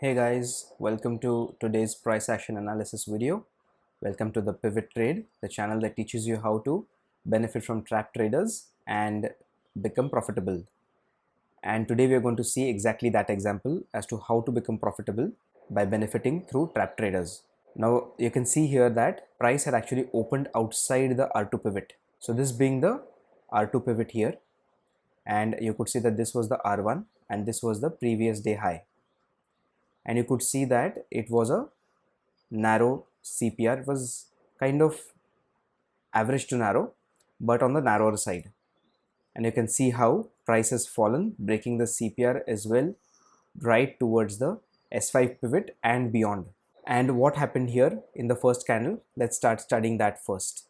Hey guys, welcome to today's price action analysis video. Welcome to the Pivot Trade, the channel that teaches you how to benefit from trap traders and become profitable. And today we are going to see exactly that example as to how to become profitable by benefiting through trap traders. Now you can see here that price had actually opened outside the R2 pivot. So this being the R2 pivot here, and you could see that this was the R1 and this was the previous day high. And you could see that it was a narrow CPR. It was kind of average to narrow, but on the narrower side. And you can see how price has fallen, breaking the CPR as well, right towards the S5 pivot and beyond. And what happened here in the first candle? Let's start studying that first.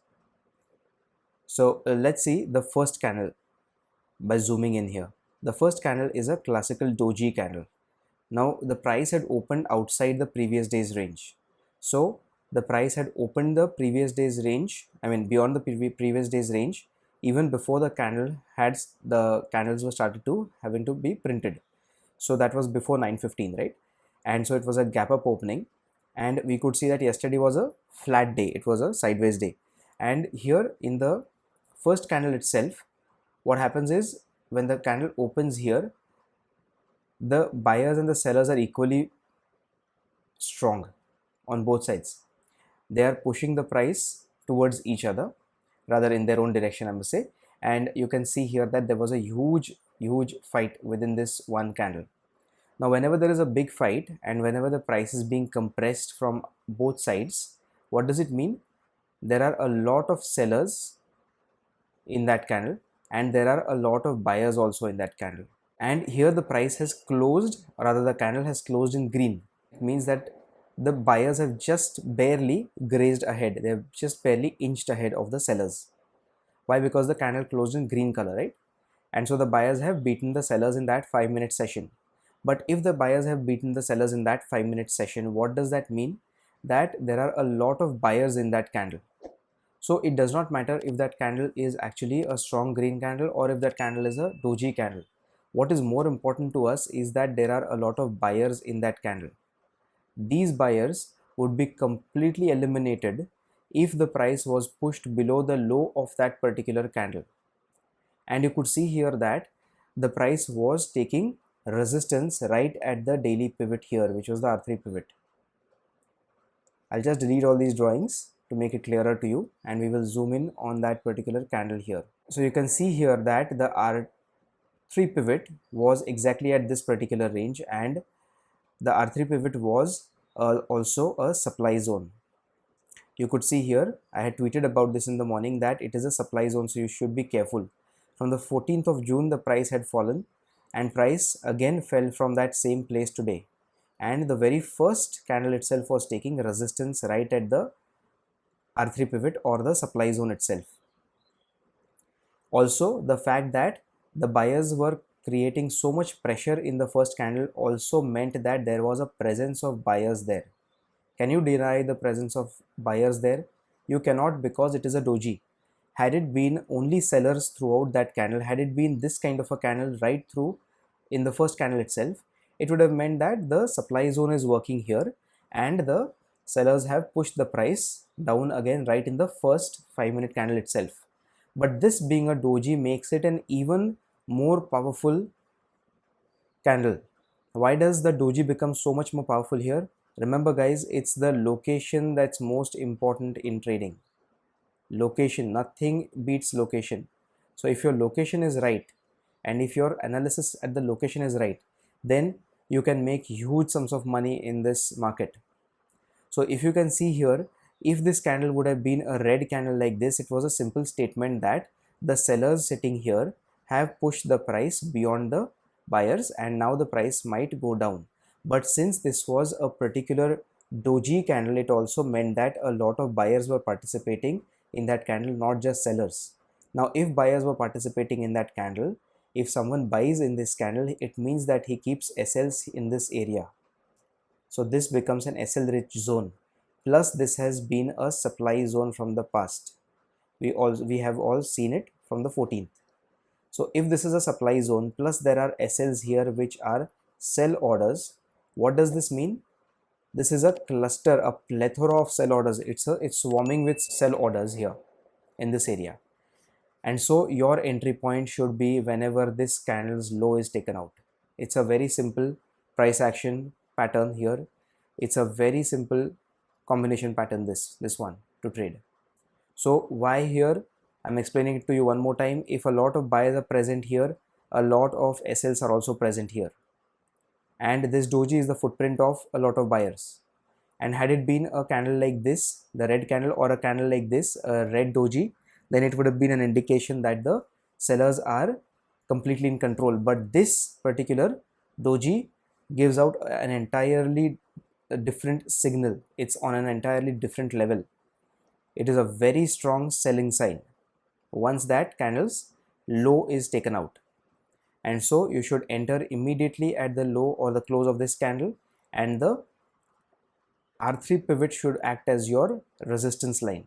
So let's see the first candle by zooming in here. The first candle is a classical doji candle. Now the price had opened outside the previous day's range. So the price had opened the previous day's range, beyond the previous day's range, even before the candles were started to having to be printed. So that was before 9:15, right? And so it was a gap up opening, and we could see that yesterday was a flat day, it was a sideways day. And here in the first candle itself, what happens is when the candle opens here, the buyers and the sellers are equally strong on both sides. They are pushing the price towards each other, rather in their own direction, I must say. And you can see here that there was a huge fight within this one candle. Now whenever there is a big fight and whenever the price is being compressed from both sides, what does it mean? There are a lot of sellers in that candle and there are a lot of buyers also in that candle. And here the price has closed, or rather the candle has closed in green. It means that the buyers have just barely grazed ahead. They have just barely inched ahead of the sellers. Why? Because the candle closed in green color, right? And so the buyers have beaten the sellers in that 5-minute session. But if the buyers have beaten the sellers in that 5-minute session, what does that mean? That there are a lot of buyers in that candle. So it does not matter if that candle is actually a strong green candle or if that candle is a doji candle. What is more important to us is that there are a lot of buyers in that candle. These buyers would be completely eliminated if the price was pushed below the low of that particular candle. And you could see here that the price was taking resistance right at the daily pivot here, which was the R3 pivot. I'll just delete all these drawings to make it clearer to you, and we will zoom in on that particular candle here. So you can see here that the R3 pivot was exactly at this particular range, and the R3 pivot was also a supply zone. You could see here, I had tweeted about this in the morning, that it is a supply zone, so you should be careful. From the 14th of June, the price had fallen and price again fell from that same place today. And the very first candle itself was taking resistance right at the R3 pivot or the supply zone itself. Also, the fact that the buyers were creating so much pressure in the first candle also meant that there was a presence of buyers there. Can you deny the presence of buyers there? You cannot, because it is a doji. Had it been only sellers throughout that candle, had it been this kind of a candle right through in the first candle itself, it would have meant that the supply zone is working here and the sellers have pushed the price down again right in the first 5-minute candle itself. But this being a doji makes it an even more powerful candle. Why does the doji become so much more powerful here? Remember guys, it's the location that's most important in trading. Location, nothing beats location. So if your location is right and if your analysis at the location is right, then you can make huge sums of money in this market. So if you can see here, if this candle would have been a red candle like this, it was a simple statement that the sellers sitting here have pushed the price beyond the buyers and now the price might go down. But since this was a particular doji candle, it also meant that a lot of buyers were participating in that candle, not just sellers. Now if buyers were participating in that candle, if someone buys in this candle, it means that he keeps SLs in this area. So this becomes an SL rich zone. Plus this has been a supply zone from the past. We have all seen it from the 14th. So if this is a supply zone, plus there are SLs here which are sell orders, What does this mean? This is a cluster, a plethora of sell orders. It's swarming with sell orders here in this area. And so your entry point should be whenever this candle's low is taken out. It's a very simple price action pattern here. It's a very simple combination pattern, this one to trade. So why here? I'm explaining it to you one more time. If a lot of buyers are present here, a lot of SLs are also present here. And this doji is the footprint of a lot of buyers. And had it been a candle like this, the red candle, or a candle like this, a red doji, then it would have been an indication that the sellers are completely in control. But this particular doji gives out an entirely different signal. It's on an entirely different level. It is a very strong selling sign once that candle's low is taken out. And so you should enter immediately at the low or the close of this candle, and the R3 pivot should act as your resistance line.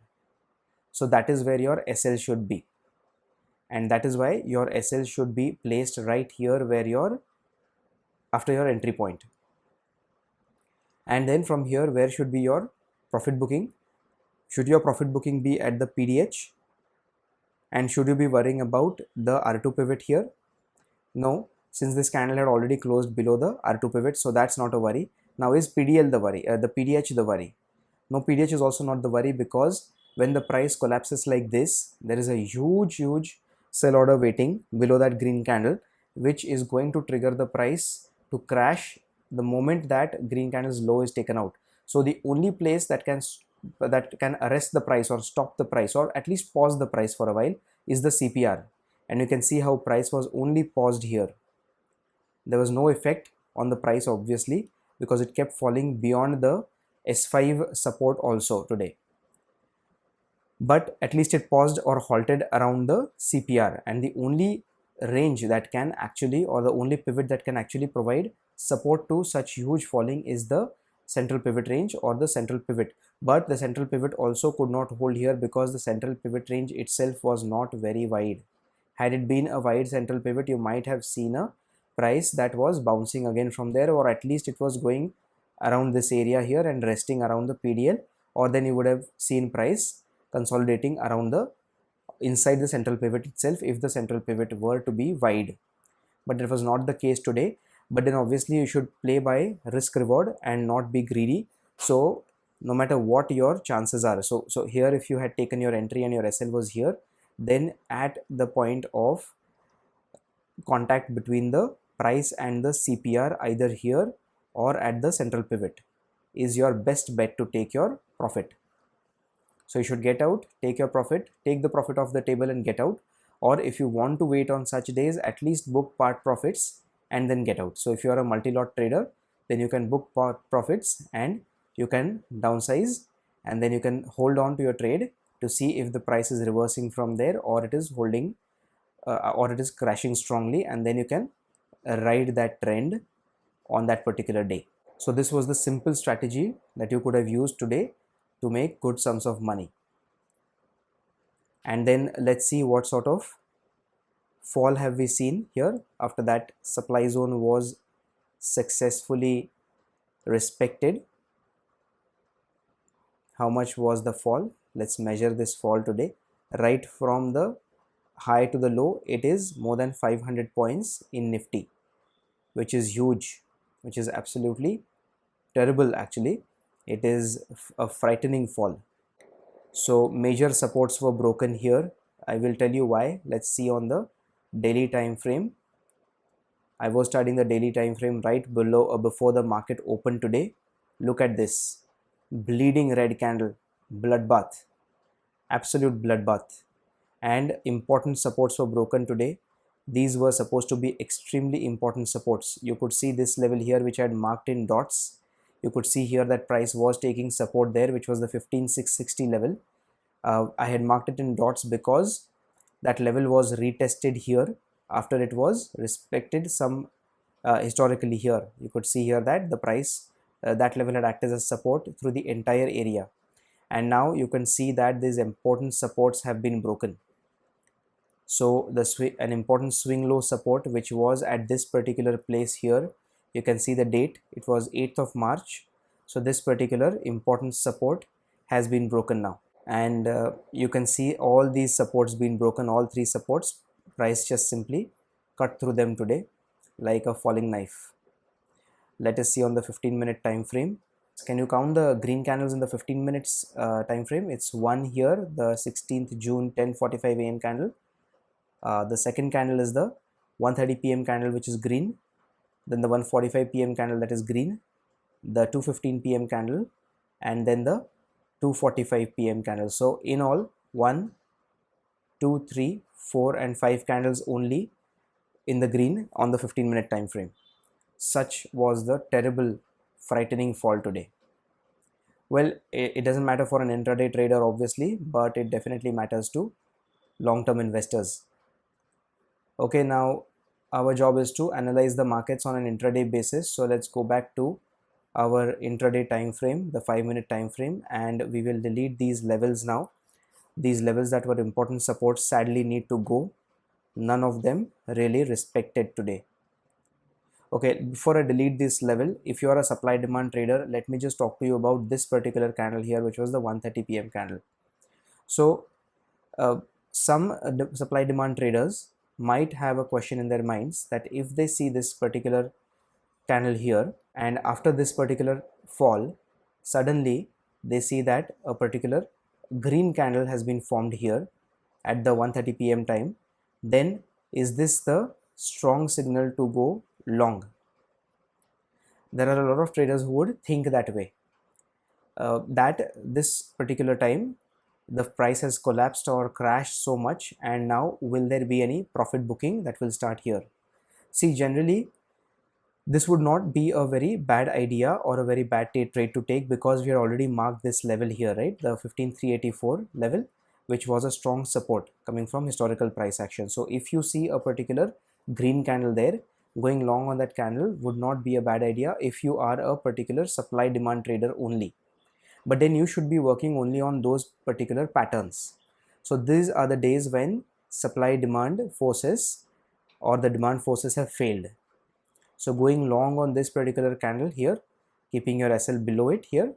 So that is where your SL should be, and that is why your SL should be placed right here where your after your entry point. And then from here, where should be your profit booking? Should your profit booking be at the PDH? And should you be worrying about the R2 pivot here? No, since this candle had already closed below the R2 pivot, so that's not a worry. Now is PDL the worry, the PDH the worry? No, PDH is also not the worry, because when the price collapses like this, there is a huge sell order waiting below that green candle, which is going to trigger the price to crash the moment that green candle's low is taken out. So the only place that can arrest the price or stop the price or at least pause the price for a while is the CPR. And you can see how price was only paused here. There was no effect on the price, obviously, because it kept falling beyond the S5 support also today. But at least it paused or halted around the CPR, and the only range that can actually, or the only pivot that can actually provide support to such huge falling is the central pivot range or the central pivot. But the central pivot also could not hold here because the central pivot range itself was not very wide. Had it been a wide central pivot, you might have seen a price that was bouncing again from there, or at least it was going around this area here and resting around the PDL, or then you would have seen price consolidating around the inside the central pivot itself if the central pivot were to be wide. But it was not the case today. But then obviously you should play by risk reward and not be greedy. So no matter what your chances are, so here if you had taken your entry and your SL was here, then at the point of contact between the price and the CPR, either here or at the central pivot, is your best bet to take your profit. So you should get out, take your profit, take the profit off the table and get out. Or if you want to wait on such days, at least book part profits and then get out. So if you are a multi-lot trader, then you can book part profits and you can downsize, and then you can hold on to your trade to see if the price is reversing from there, or it is holding or it is crashing strongly, and then you can ride that trend on that particular day. So this was the simple strategy that you could have used today to make good sums of money. And then let's see what sort of fall have we seen here after that supply zone was successfully respected. How much was the fall? Let's measure this fall today. Right from the high to the low, it is more than 500 points in Nifty, which is huge, which is absolutely terrible actually. It is a frightening fall. So major supports were broken here. I will tell you why. Let's see on the daily time frame. I was studying the daily time frame right below before the market opened today. Look at this bleeding red candle, bloodbath, absolute bloodbath. And important supports were broken today. These were supposed to be extremely important supports. You could see this level here, which I had marked in dots. You could see here that price was taking support there, which was the 15,660 level. I had marked it in dots because that level was retested here after it was respected some historically here. You could see here that the price, that level had acted as support through the entire area. And now you can see that these important supports have been broken. So an important swing low support, which was at this particular place here, You can see the date, it was 8th of March. So this particular important support has been broken now, and you can see all these supports been broken, all three supports. Price just simply cut through them today like a falling knife. Let us see on the 15-minute time frame. Can you count the green candles in the 15 minutes time frame? It's one here, the 16th June 10:45 a.m. candle. The second candle is the 1:30 p.m. candle, which is green. Then the 1:45 p.m. candle, that is green. The 2:15 p.m. candle, and then the 2:45 p.m. candle. So in all, 1, 2, 3, 4, and 5 candles only in the green on the 15-minute time frame. Such was the terrible, frightening fall today. Well, it doesn't matter for an intraday trader obviously, but it definitely matters to long-term investors. Okay, now our job is to analyze the markets on an intraday basis. So let's go back to our intraday time frame, the 5-minute time frame, and we will delete these levels now. These levels that were important supports sadly need to go. None of them really respected today. Okay, before I delete this level, if you are a supply demand trader, let me just talk to you about this particular candle here, which was the 1:30 p.m. candle. So some supply demand traders might have a question in their minds that if they see this particular candle here, and after this particular fall, suddenly they see that a particular green candle has been formed here at the 1:30 p.m. time, then is this the strong signal to go long? There are a lot of traders who would think that way, that this particular time the price has collapsed or crashed so much, and now will there be any profit booking that will start here? See, generally this would not be a very bad idea or a very bad trade to take, because we had already marked this level here, right? The 15384 level, which was a strong support coming from historical price action. So if you see a particular green candle there, going long on that candle would not be a bad idea if you are a particular supply demand trader only. But then you should be working only on those particular patterns. So these are the days when supply demand forces or the demand forces have failed. So going long on this particular candle here, keeping your SL below it here,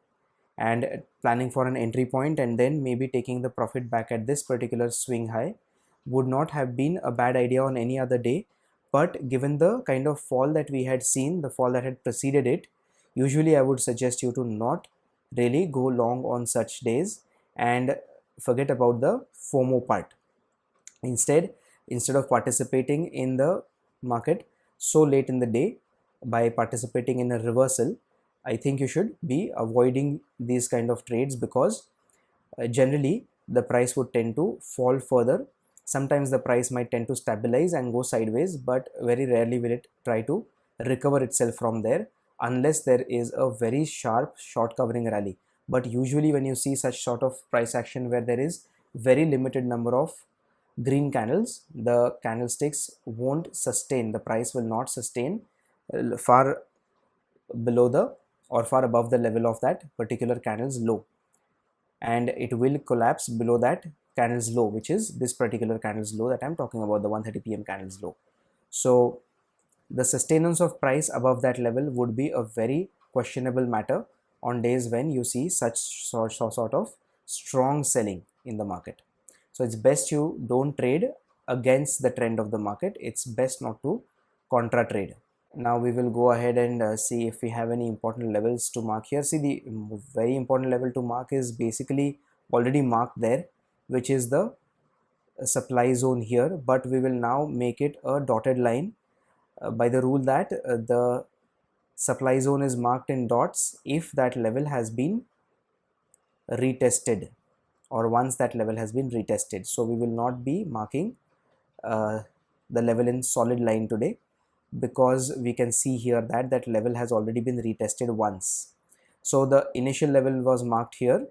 and planning for an entry point, and then maybe taking the profit back at this particular swing high would not have been a bad idea on any other day. But given the kind of fall that we had seen, the fall that had preceded it, usually I would suggest you to not really go long on such days and forget about the FOMO part. Instead of participating in the market so late in the day by participating in a reversal, I think you should be avoiding these kind of trades, because generally the price would tend to fall further. Sometimes the price might tend to stabilize and go sideways, but very rarely will it try to recover itself from there, unless there is a very sharp short covering rally. But usually when you see such sort of price action where there is very limited number of green candles, the candlesticks won't sustain, the price will not sustain far below the or far above the level of that particular candle's low, and it will collapse below that candle's low, which is this particular candle's low that I'm talking about, the 1:30 p.m. candle's low. So the sustenance of price above that level would be a very questionable matter on days when you see such sort of strong selling in the market. So it's best you don't trade against the trend of the market. It's best not to contra trade. Now we will go ahead and see if we have any important levels to mark here. See, the very important level to mark is basically already marked there, which is the supply zone here, but we will now make it a dotted line by the rule that the supply zone is marked in dots if that level has been retested, or once that level has been retested. So we will not be marking the level in solid line today, because we can see here that that level has already been retested once. So the initial level was marked here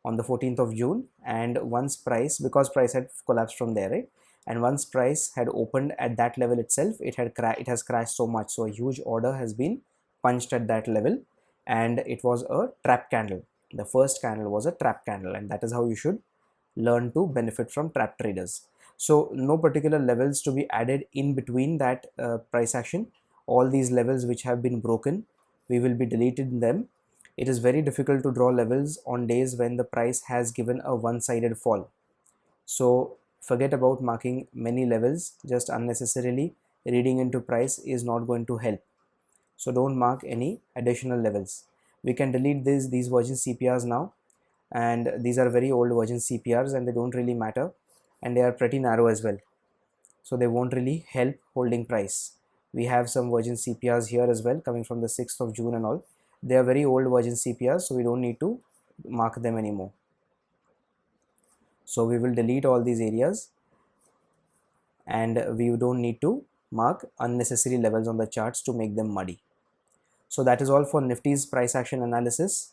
on the 14th of June, and once price, because price had collapsed from there, right, and once price had opened at that level itself, it has crashed so much, so a huge order has been punched at that level, and it was a trap candle. The first candle was a trap candle, and that is how you should learn to benefit from trap traders. So no particular levels to be added in between that price action. all these levels which have been broken, we will be deleting them. It is very difficult to draw levels on days when the price has given a one-sided fall. So forget about marking many levels. Just unnecessarily reading into price is not going to help. So don't mark any additional levels. We can delete these version CPRs now, and these are very old version CPRs and they don't really matter, and they are pretty narrow as well, so they won't really help holding price. We have some version CPRs here as well coming from the 6th of June and all. They are very old version CPRs, so we don't need to mark them anymore. So we will delete all these areas, and we don't need to mark unnecessary levels on the charts to make them muddy. So that is all for Nifty's price action analysis,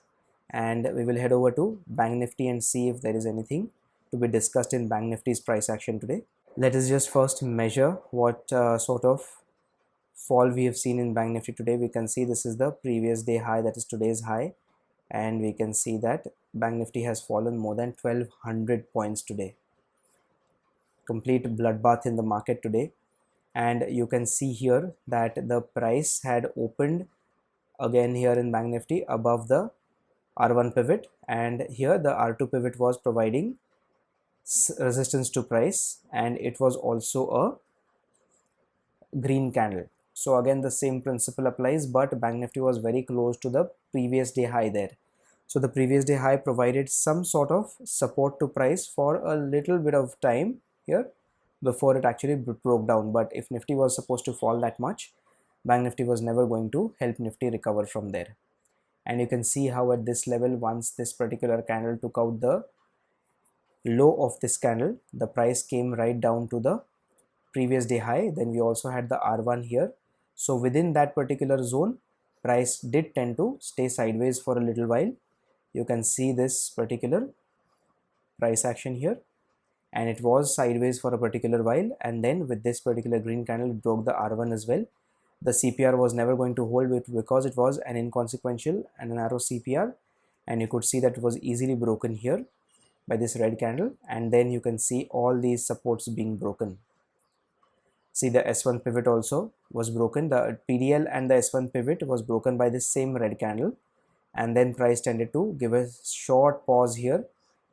and we will head over to Bank Nifty and see if there is anything to be discussed in Bank Nifty's price action today. Let us just first measure what sort of fall we have seen in Bank Nifty today. We can see this is the previous day high, that is today's high, and we can see that Bank Nifty has fallen more than 1200 points today. Complete bloodbath in the market today, and you can see here that the price had opened again here in Bank Nifty above the R1 pivot, and here the R2 pivot was providing resistance to price, and it was also a green candle. So again the same principle applies, but Bank Nifty was very close to the previous day high there. So the previous day high provided some sort of support to price for a little bit of time here before it actually broke down. But if Nifty was supposed to fall that much, Bank Nifty was never going to help Nifty recover from there. And you can see how at this level, once this particular candle took out the low of this candle, the price came right down to the previous day high. Then we also had the R1 here. So within that particular zone, price did tend to stay sideways for a little while. You can see this particular price action here, and it was sideways for a particular while, and then with this particular green candle it broke the R1 as well. The CPR was never going to hold it because it was an inconsequential and a narrow CPR, and you could see that it was easily broken here by this red candle, and then you can see all these supports being broken. See, the S1 pivot also was broken. The PDL and the S1 pivot was broken by this same red candle, and then price tended to give a short pause here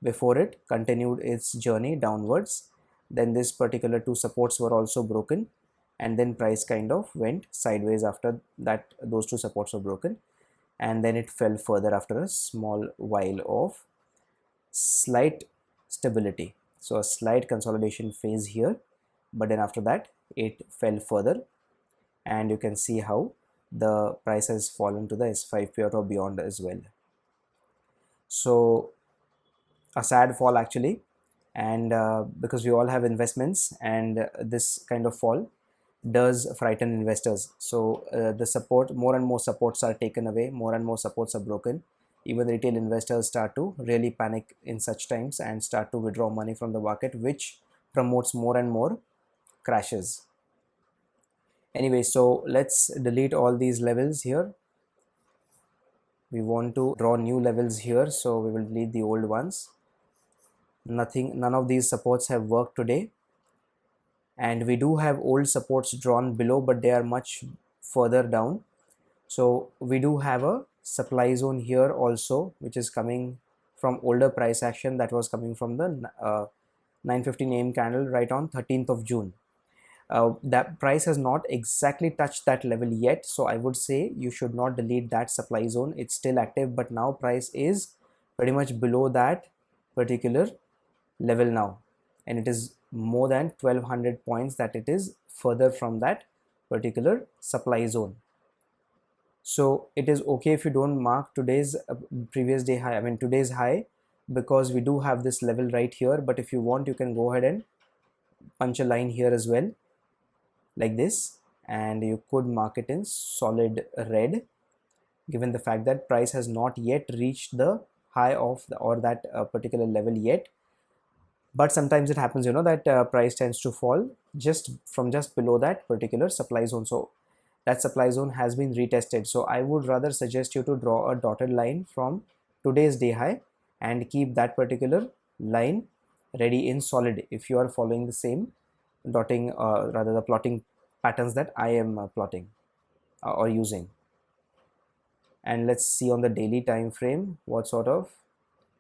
before it continued its journey downwards. Then this particular two supports were also broken, and then price kind of went sideways after that. Those two supports were broken, and then it fell further after a small while of slight stability. So a slight consolidation phase here, but then after that it fell further, and you can see how the price has fallen to the S5 pure or beyond as well. So a sad fall actually, and because we all have investments, and this kind of fall does frighten investors. So the support, more and more supports are taken away, more and more supports are broken. Even retail investors start to really panic in such times and start to withdraw money from the market, which promotes more and more crashes. Anyway, so let's delete all these levels here. We want to draw new levels here, so we will delete the old ones. None of these supports have worked today, and we do have old supports drawn below, but they are much further down. So we do have a supply zone here also, which is coming from older price action that was coming from the 915 AM candle right on 13th of June. That price has not exactly touched that level yet, so I would say you should not delete that supply zone. It's still active, but now price is pretty much below that particular level now, and it is more than 1200 points that it is further from that particular supply zone. So it is okay if you don't mark today's previous day high, today's high, because we do have this level right here. But if you want, you can go ahead and punch a line here as well, like this, and you could mark it in solid red, given the fact that price has not yet reached the high of that particular level yet. But sometimes it happens, that price tends to fall just below that particular supply zone. So that supply zone has been retested. So I would rather suggest you to draw a dotted line from today's day high and keep that particular line ready in solid if you are following the same dotting, rather the plotting patterns that I am plotting. or using. And let's see on the daily time frame what sort of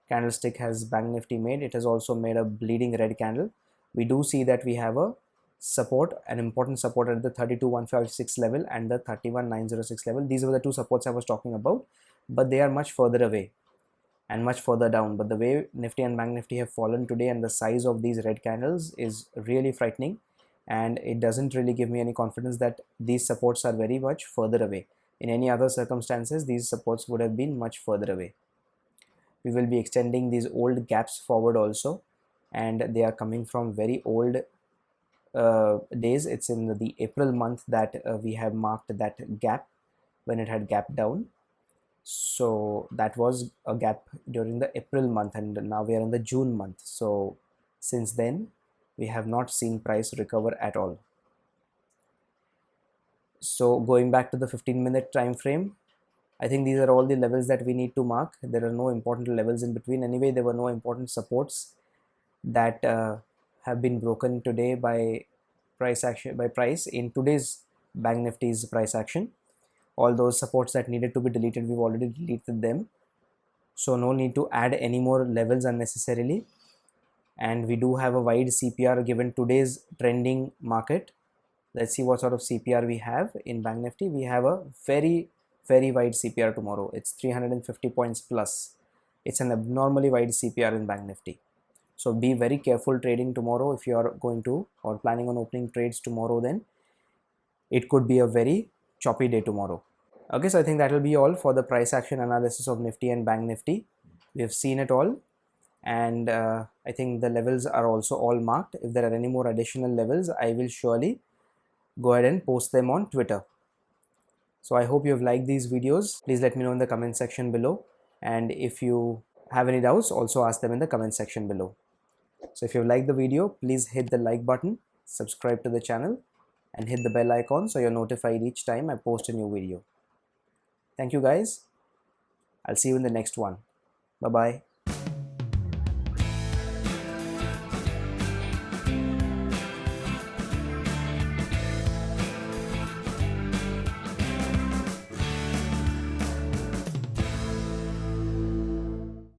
candlestick has Bank Nifty made. It has also made a bleeding red candle. We do see that we have a support, an important support at the 32,156 level and the 31,906 level. These were the two supports I was talking about, but they are much further away and much further down. But the way Nifty and Bank Nifty have fallen today and the size of these red candles is really frightening, and it doesn't really give me any confidence that these supports are very much further away. In any other circumstances, these supports would have been much further away. We will be extending these old gaps forward also, and they are coming from very old days. It's in the April month that we have marked that gap when it had gapped down. So that was a gap during the April month, and now we are in the June month. So since then we have not seen price recover at all. So going back to the 15-minute time frame, I think these are all the levels that we need to mark. There are no important levels in between. Anyway, there were no important supports that have been broken today by price in today's Bank Nifty's price action. All those supports that needed to be deleted, we've already deleted them. So no need to add any more levels unnecessarily. And we do have a wide CPR given today's trending market. Let's see what sort of CPR we have in Bank Nifty. We have a very wide CPR tomorrow. It's 350 points plus. It's an abnormally wide CPR in Bank Nifty. So be very careful trading tomorrow. If you are going to or planning on opening trades tomorrow, then it could be a very choppy day tomorrow. Okay, so I think that will be all for the price action analysis of Nifty and Bank Nifty. We have seen it all, and I think the levels are also all marked. If there are any more additional levels, I will surely go ahead and post them on Twitter. So I hope you have liked these videos. Please let me know in the comment section below, and if you have any doubts, also ask them in the comment section below. So if you liked the video, please hit the like button, subscribe to the channel, and hit the bell icon so you're notified each time I post a new video. Thank you guys. I'll see you in the next one. Bye bye.